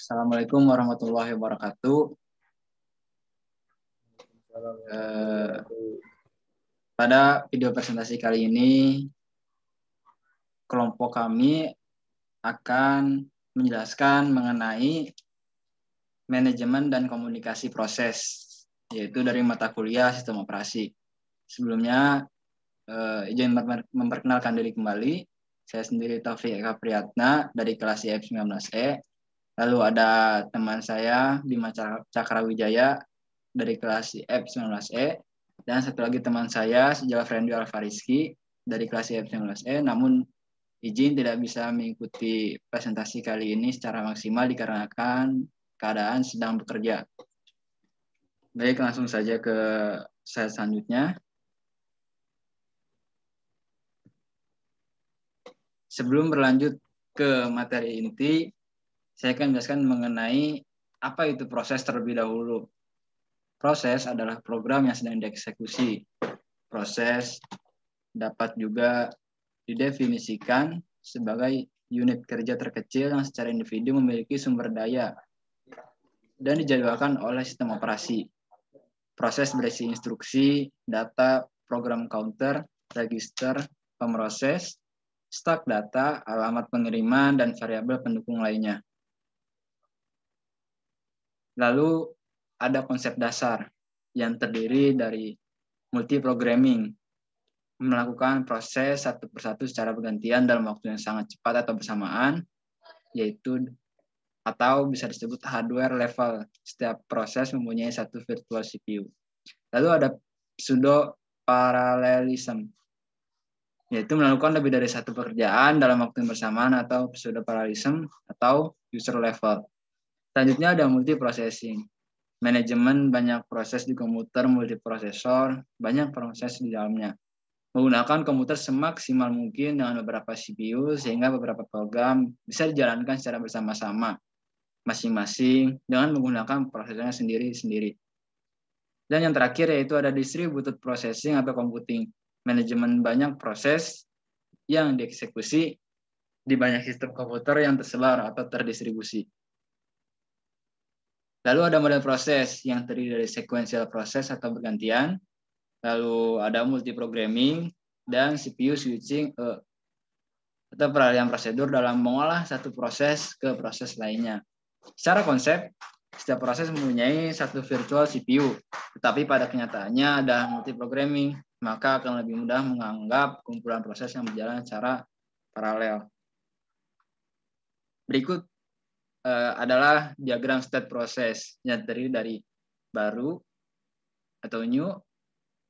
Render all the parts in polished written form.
Assalamualaikum warahmatullahi wabarakatuh. Pada video presentasi kali ini, kelompok kami akan menjelaskan mengenai manajemen dan komunikasi proses, yaitu dari mata kuliah sistem operasi. Sebelumnya, izin memperkenalkan diri kembali. Saya sendiri Taufik Eka Priyatna dari kelas IF19E. Lalu ada teman saya Bima Cakrawijaya dari kelas IF19E. Dan satu lagi teman saya Sejal Frendi Alfariski dari kelas IF19E. Namun izin tidak bisa mengikuti presentasi kali ini secara maksimal dikarenakan keadaan sedang bekerja. Baik, langsung saja ke slide selanjutnya. Sebelum berlanjut ke materi inti, saya akan menjelaskan mengenai apa itu proses terlebih dahulu. Proses adalah program yang sedang dieksekusi. Proses dapat juga didefinisikan sebagai unit kerja terkecil yang secara individu memiliki sumber daya dan dijadwalkan oleh sistem operasi. Proses berisi instruksi, data, program counter, register, pemroses, stak data, alamat pengiriman, dan variabel pendukung lainnya. Lalu ada konsep dasar yang terdiri dari multiprogramming, melakukan proses satu persatu secara bergantian dalam waktu yang sangat cepat atau bersamaan, yaitu atau bisa disebut hardware level. Setiap proses mempunyai satu virtual CPU. Lalu ada pseudo parallelism, yaitu melakukan lebih dari satu pekerjaan dalam waktu yang bersamaan, atau pseudo parallelism atau user level. Selanjutnya ada multiprocessing. Manajemen banyak proses di komputer multiprosesor, banyak proses di dalamnya. Menggunakan komputer semaksimal mungkin dengan beberapa CPU sehingga beberapa program bisa dijalankan secara bersama-sama, masing-masing dengan menggunakan prosesornya sendiri-sendiri. Dan yang terakhir yaitu ada distributed processing atau computing. Manajemen banyak proses yang dieksekusi di banyak sistem komputer yang tersebar atau terdistribusi. Lalu ada model proses yang terdiri dari sequential proses atau bergantian. Lalu ada multiprogramming dan CPU switching atau peralihan prosedur dalam mengolah satu proses ke proses lainnya. Secara konsep, setiap proses mempunyai satu virtual CPU, tetapi pada kenyataannya ada multiprogramming, maka akan lebih mudah menganggap kumpulan proses yang berjalan secara paralel. Berikut adalah diagram state proses yang terdiri dari baru atau new,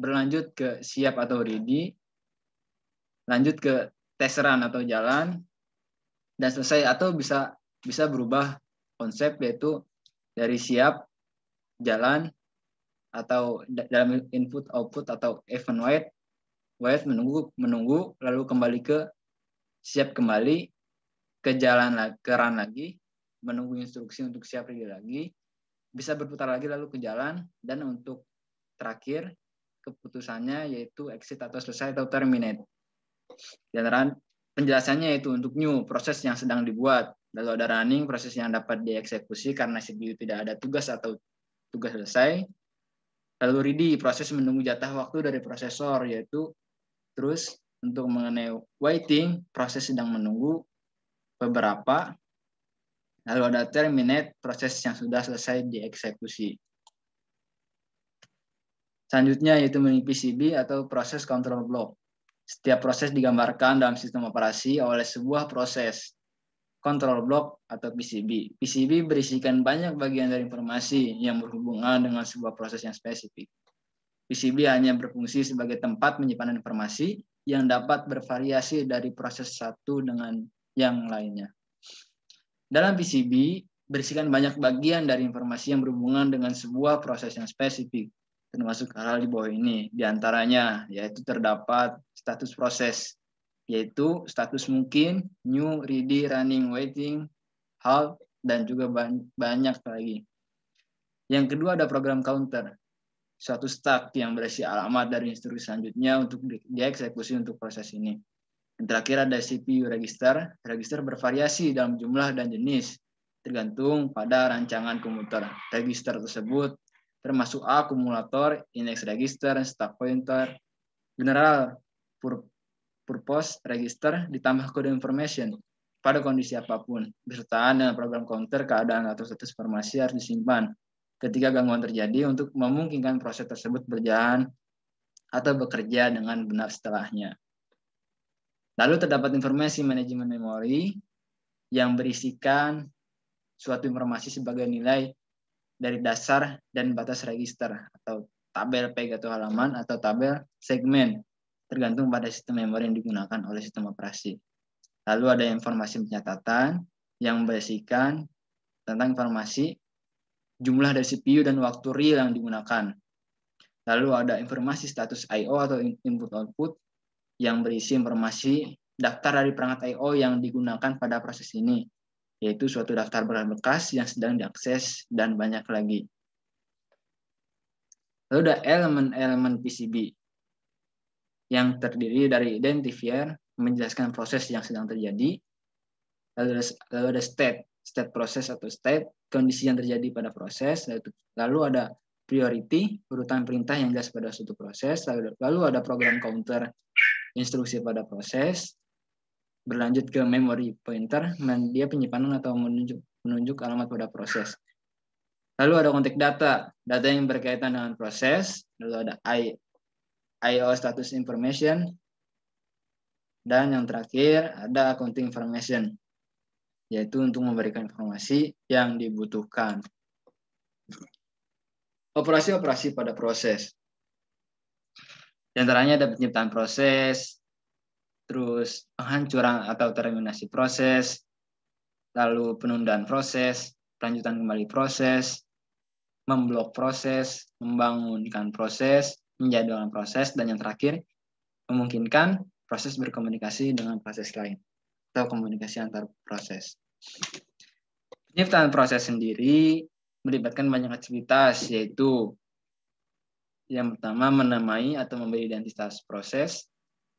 berlanjut ke siap atau ready, lanjut ke test run atau jalan, dan selesai atau bisa berubah konsep yaitu dari siap, jalan, atau dalam input output atau event wait menunggu, lalu kembali ke siap kembali, ke jalan ke run lagi, menunggu instruksi untuk siap lagi, bisa berputar lagi lalu ke jalan, dan untuk terakhir keputusannya yaitu exit atau selesai atau terminate. Dan penjelasannya itu untuk new, proses yang sedang dibuat. Lalu ada running, proses yang dapat dieksekusi karena CPU tidak ada tugas atau tugas selesai. Lalu ready, proses menunggu jatah waktu dari prosesor, yaitu terus untuk mengenai waiting, proses sedang menunggu beberapa. Lalu ada terminate, proses yang sudah selesai dieksekusi. Selanjutnya yaitu mini PCB atau proses control block. Setiap proses digambarkan dalam sistem operasi oleh sebuah proses control block atau PCB. PCB berisikan banyak bagian dari informasi yang berhubungan dengan sebuah proses yang spesifik. PCB hanya berfungsi sebagai tempat penyimpanan informasi yang dapat bervariasi dari proses satu dengan yang lainnya. Dalam PCB berisikan banyak bagian dari informasi yang berhubungan dengan sebuah proses yang spesifik, termasuk hal-hal di bawah ini. Di antaranya yaitu terdapat status proses, yaitu status mungkin, new, ready, running, waiting, halt, dan juga banyak lagi. Yang kedua ada program counter, suatu stack yang berisi alamat dari instruksi selanjutnya untuk dieksekusi untuk proses ini. Yang terakhir ada CPU register. Register bervariasi dalam jumlah dan jenis. tergantung pada rancangan komputer. Register tersebut termasuk akumulator, index register, stack pointer, general purpose register, ditambah kode information pada kondisi apapun. Bersertaan dengan program counter, keadaan atau status informasi harus disimpan ketika gangguan terjadi untuk memungkinkan proses tersebut berjalan atau bekerja dengan benar setelahnya. Lalu terdapat informasi manajemen memori yang berisikan suatu informasi sebagai nilai dari dasar dan batas register atau tabel peg atau halaman atau tabel segmen tergantung pada sistem memori yang digunakan oleh sistem operasi. Lalu ada informasi pencatatan yang berisikan tentang informasi jumlah dari CPU dan waktu real yang digunakan. Lalu ada informasi status I/O atau input output yang berisi informasi daftar dari perangkat I/O yang digunakan pada proses ini, yaitu suatu daftar berkas yang sedang diakses dan banyak lagi. Lalu ada elemen-elemen PCB yang terdiri dari identifier menjelaskan proses yang sedang terjadi. Lalu ada state proses atau state, kondisi yang terjadi pada proses. Lalu ada priority, urutan perintah yang jelas pada suatu proses. Lalu ada program counter, instruksi pada proses. Berlanjut ke memory pointer, dia penyimpanan atau menunjuk alamat pada proses. Lalu ada konteks data yang berkaitan dengan proses. Lalu ada I/O status information. Dan yang terakhir ada accounting information, yaitu untuk memberikan informasi yang dibutuhkan. Operasi-operasi pada proses. Di antaranya ada penciptaan proses, terus penghancuran atau terminasi proses, lalu penundaan proses, pelanjutan kembali proses, memblok proses, membangunkan proses, menjadwalkan proses, dan yang terakhir memungkinkan proses berkomunikasi dengan proses lain atau komunikasi antar proses. Penciptaan proses sendiri melibatkan banyak aktivitas, yaitu yang pertama menamai atau memberi identitas proses,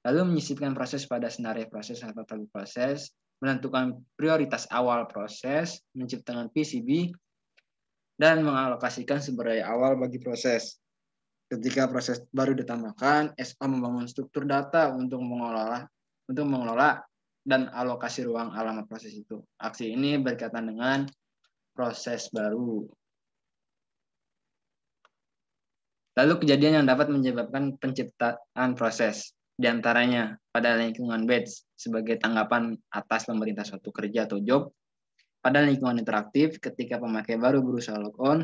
lalu menyisipkan proses pada senario proses atau tabel proses, menentukan prioritas awal proses, menciptakan PCB, dan mengalokasikan sumber daya awal bagi proses. Ketika proses baru ditambahkan, SO membangun struktur data untuk mengelola dan alokasi ruang alamat proses itu. Aksi ini berkaitan dengan proses baru. Lalu kejadian yang dapat menyebabkan penciptaan proses, diantaranya pada lingkungan batch sebagai tanggapan atas pemerintah suatu kerja atau job, pada lingkungan interaktif ketika pemakai baru berusaha logon,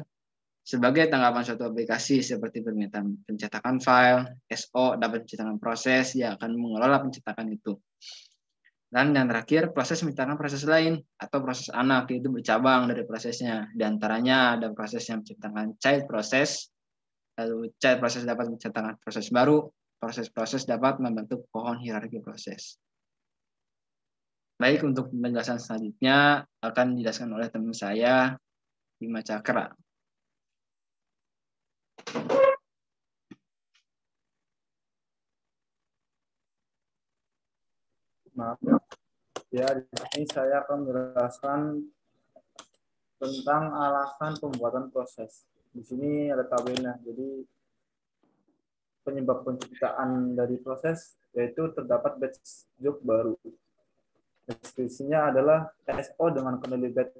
sebagai tanggapan suatu aplikasi seperti permintaan pencetakan file, SO dapat menciptakan proses yang akan mengelola pencetakan itu. Dan yang terakhir, proses menciptakan proses lain atau proses anak, yaitu bercabang dari prosesnya. Di antaranya ada proses yang menciptakan child proses, lalu child proses dapat menciptakan proses baru, proses-proses dapat membentuk pohon hierarki proses. Baik, untuk penjelasan selanjutnya akan dijelaskan oleh teman saya, Bima Cakra. Maaf ya, di sini saya akan menjelaskan tentang alasan pembuatan proses. Di sini ada tabelnya. Jadi penyebab penciptaan dari proses yaitu terdapat batch job baru. Deskripsinya adalah SO dengan kondisi batch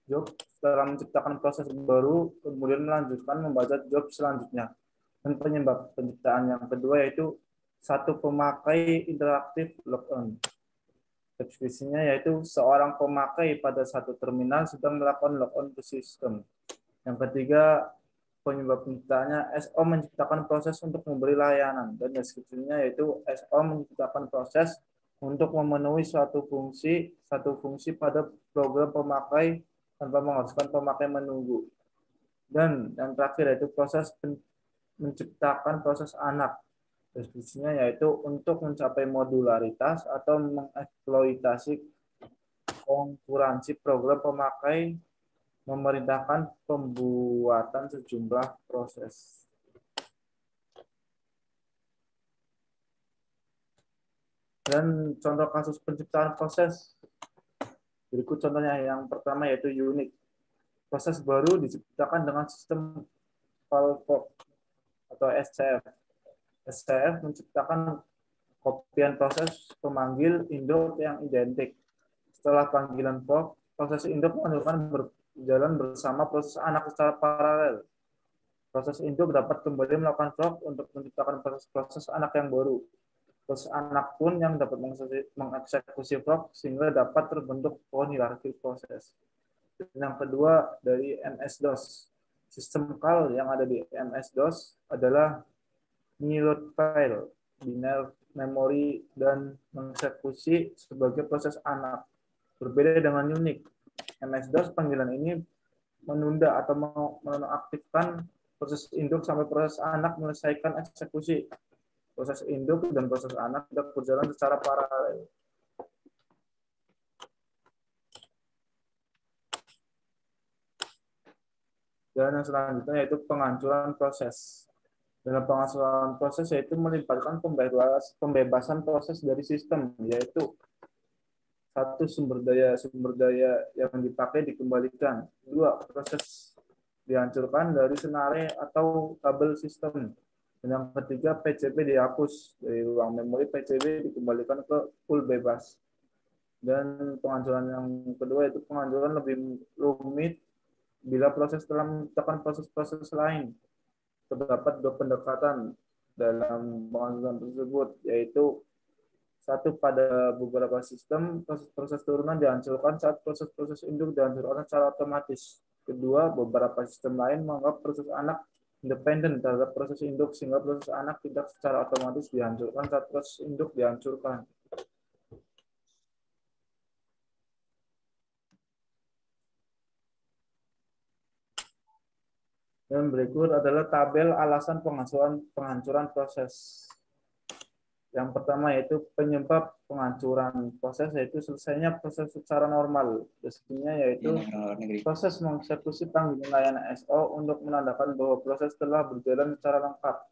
job setelah menciptakan proses baru, kemudian melanjutkan membaca job selanjutnya. Dan penyebab penciptaan yang kedua yaitu satu pemakai interaktif logon. Deskripsinya yaitu seorang pemakai pada satu terminal sedang melakukan logon ke sistem. Yang ketiga, penyebab penciptaannya SO menciptakan proses untuk memberi layanan. Dan deskripsinya yaitu SO menciptakan proses untuk memenuhi suatu fungsi pada program pemakai tanpa mengharuskan pemakai menunggu. Dan yang terakhir yaitu proses menciptakan proses anak. Deskripsinya yaitu untuk mencapai modularitas atau mengeksploitasi konkurensi program pemakai memerintahkan pembuatan sejumlah proses. Dan contoh kasus penciptaan proses Berikut contohnya. Yang pertama yaitu unit. Proses baru diciptakan dengan sistem call fork atau SCF. SCF menciptakan kopian proses pemanggil induk yang identik. Setelah panggilan fork, proses induk akan berjalan bersama proses anak secara paralel. Proses induk dapat kembali melakukan fork untuk menciptakan proses anak yang baru. Proses anak pun yang dapat mengeksekusi fork sehingga dapat terbentuk pohon hierarki proses. Yang kedua dari MS-DOS. Sistem call yang ada di MS-DOS adalah reload file, binary memory, dan mengeksekusi sebagai proses anak. Berbeda dengan Unix, MS-DOS panggilan ini menunda atau menonaktifkan proses induk sampai proses anak menyelesaikan eksekusi. Proses induk dan proses anak tidak berjalan secara paralel. Dan yang selanjutnya yaitu penghancuran proses. Dalam penghancuran proses yaitu melibatkan pembebasan proses dari sistem, yaitu satu, sumber daya yang dipakai dikembalikan. Dua, proses dihancurkan dari senare atau kabel sistem. Dan yang ketiga, PCB dihapus dari ruang memori, PCB dikembalikan ke pool bebas. Dan penghancuran yang kedua yaitu penghancuran lebih rumit bila proses telah menciptakan proses-proses lain. Terdapat dua pendekatan dalam penghancuran tersebut, yaitu satu, pada beberapa sistem proses-proses turunan dihancurkan saat proses-proses induk dihancurkan secara otomatis. Kedua, beberapa sistem lain menganggap proses anak independen terhadap proses induk sehingga proses anak tidak secara otomatis dihancurkan saat proses induk dihancurkan. Dan berikut adalah tabel alasan penghancuran proses. Yang pertama yaitu penyebab penghancuran proses, yaitu selesainya proses secara normal. Deskripsinya yaitu proses mengeksekusi panggilan layanan SO untuk menandakan bahwa proses telah berjalan secara lengkap.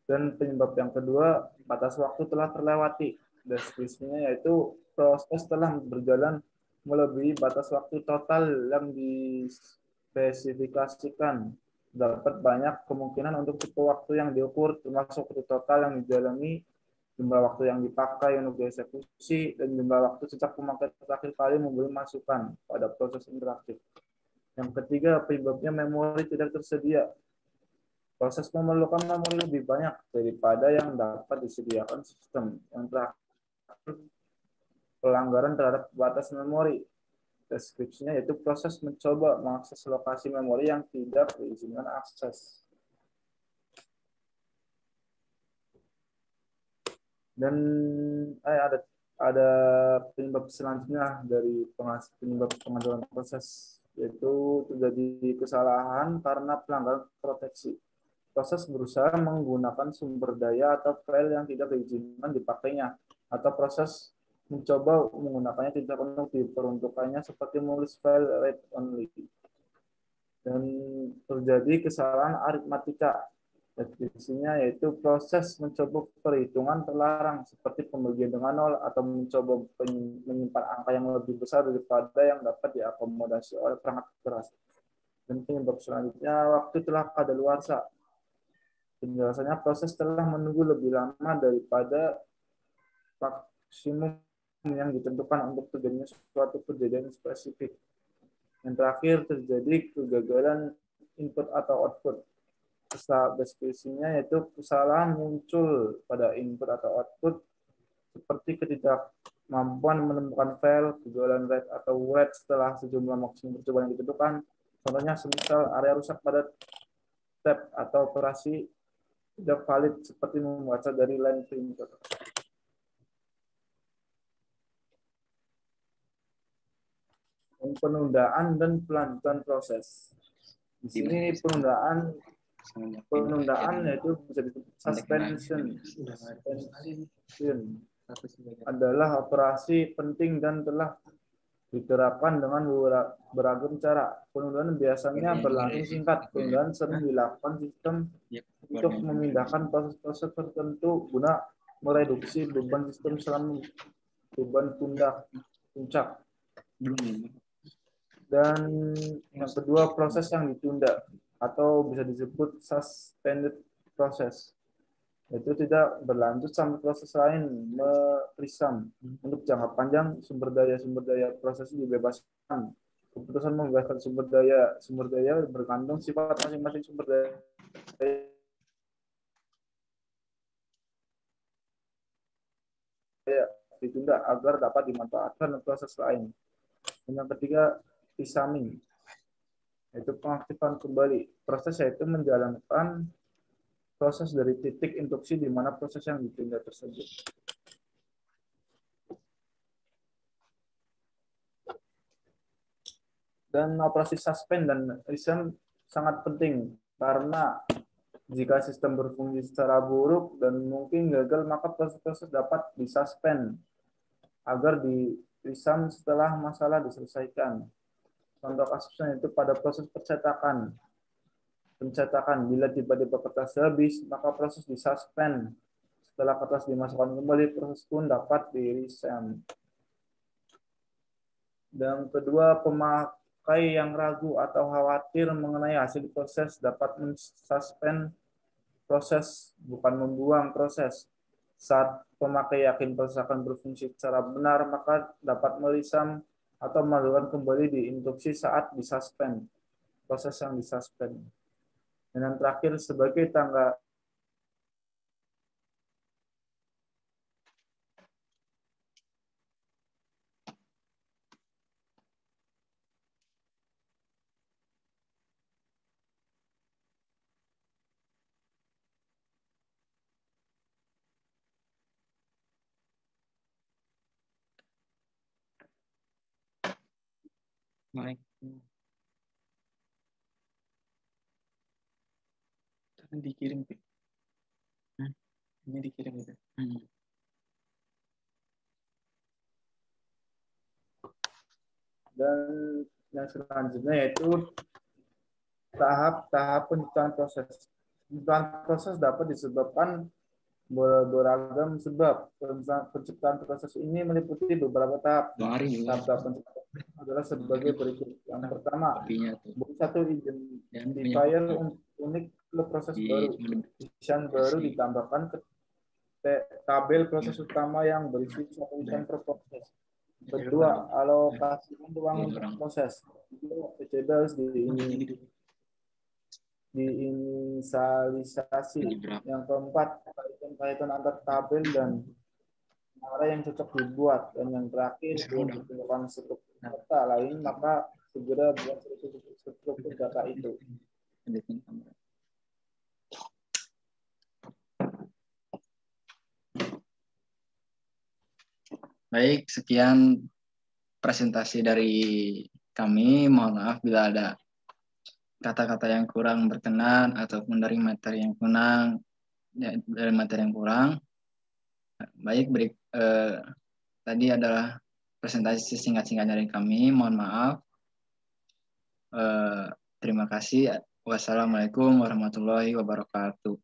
Dan penyebab yang kedua, batas waktu telah terlewati. Deskripsinya yaitu proses telah berjalan melebihi batas waktu total yang dispesifikasikan. Dapat banyak kemungkinan untuk tipe waktu yang diukur, termasuk waktu total yang dijalani, jumlah waktu yang dipakai untuk dieksekusi, dan jumlah waktu sejak pemakai terakhir kali memberi masukan pada proses interaktif. Yang ketiga, penyebabnya memori tidak tersedia. Proses memerlukan memori lebih banyak daripada yang dapat disediakan sistem. Yang terakhir, pelanggaran terhadap batas memori. Deskripsinya yaitu proses mencoba mengakses lokasi memori yang tidak diizinkan akses. Dan ada penyebab selanjutnya dari penyebab penghancuran proses, yaitu terjadi kesalahan karena pelanggaran proteksi. Proses berusaha menggunakan sumber daya atau file yang tidak diizinkan dipakainya, atau proses mencoba menggunakannya tidak penuh diperuntukannya, seperti menulis file read only. Dan terjadi kesalahan aritmatika. Definisinya yaitu proses mencoba perhitungan terlarang seperti pembagian dengan nol atau mencoba menyimpan angka yang lebih besar daripada yang dapat diakomodasi oleh perangkat keras. Dan penyebab selanjutnya, waktu telah kadaluarsa. Penjelasannya, proses telah menunggu lebih lama daripada maksimum yang ditentukan untuk terjadinya suatu kejadian spesifik. Yang terakhir, terjadi kegagalan input atau output. Deskripsinya yaitu kesalahan muncul pada input atau output, seperti ketidakmampuan menemukan file, kegagalan read atau write setelah sejumlah maksimum percobaan yang ditentukan. Contohnya, semisal area rusak pada tab atau operasi tidak valid seperti membaca dari line printer. Penundaan dan pelanjutan proses. Di sini penundaan yaitu bisa disebut suspension. Adalah operasi penting dan telah diterapkan dengan beragam cara. Penundaan biasanya berlangsung singkat. Penundaan sering dilakukan sistem untuk memindahkan proses-proses tertentu guna mereduksi beban sistem selama beban puncak. Belum. Dan yang kedua, proses yang ditunda atau bisa disebut suspended process. Itu tidak berlanjut sampai proses lain merisam. Untuk jangka panjang, sumber daya proses dibebaskan. Keputusan membebaskan sumber daya bergantung sifat masing-masing sumber daya ditunda agar dapat dimanfaatkan proses lain. Dan yang ketiga, resumming, yaitu pengaktifan kembali. Proses yaitu menjalankan proses dari titik induksi di mana proses yang ditunda tersebut. Dan operasi suspend dan resume sangat penting karena jika sistem berfungsi secara buruk dan mungkin gagal, maka proses-proses dapat disuspend agar di resume setelah masalah diselesaikan. Contoh kasusnya itu pada proses pencetakan. Bila tiba-tiba kertas habis, maka proses disuspend. Setelah kertas dimasukkan kembali, proses pun dapat di-resume. Dan kedua, pemakai yang ragu atau khawatir mengenai hasil proses dapat mensuspend proses, bukan membuang proses. Saat pemakai yakin proses akan berfungsi secara benar, maka dapat merisam atau melakukan kembali diinstruksi saat disuspend, proses yang disuspend. Dan yang terakhir, sebagai tangga Naik. Dikirim. Ini dikirim gitu. dan yang selanjutnya yaitu tahap penciptaan proses. Penciptaan proses dapat disebabkan beragam sebab. Penciptaan proses ini meliputi beberapa tahap. Tahap penciptaan adalah sebagai berikut. Yang pertama, satu identifier unik ke proses baru. Isian baru ditambahkan ke tabel proses utama yang berisi satu isian per proses. Kedua, alokasikan ruang untuk proses. PCB harus diinisialisasi. Yang keempat, kaitan antar tabel dan array yang cocok dibuat. Dan yang terakhir, belum ditemukan struktur data lain, maka segera buat struktur data itu. Baik, sekian presentasi dari kami. Mohon maaf bila ada kata-kata yang kurang berkenan ataupun dari materi yang kurang. Baik, tadi adalah presentasi singkat-singkat dari kami. Mohon maaf. Terima kasih. Wassalamualaikum warahmatullahi wabarakatuh.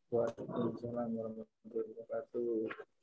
Waalaikumsalam warahmatullahi wabarakatuh.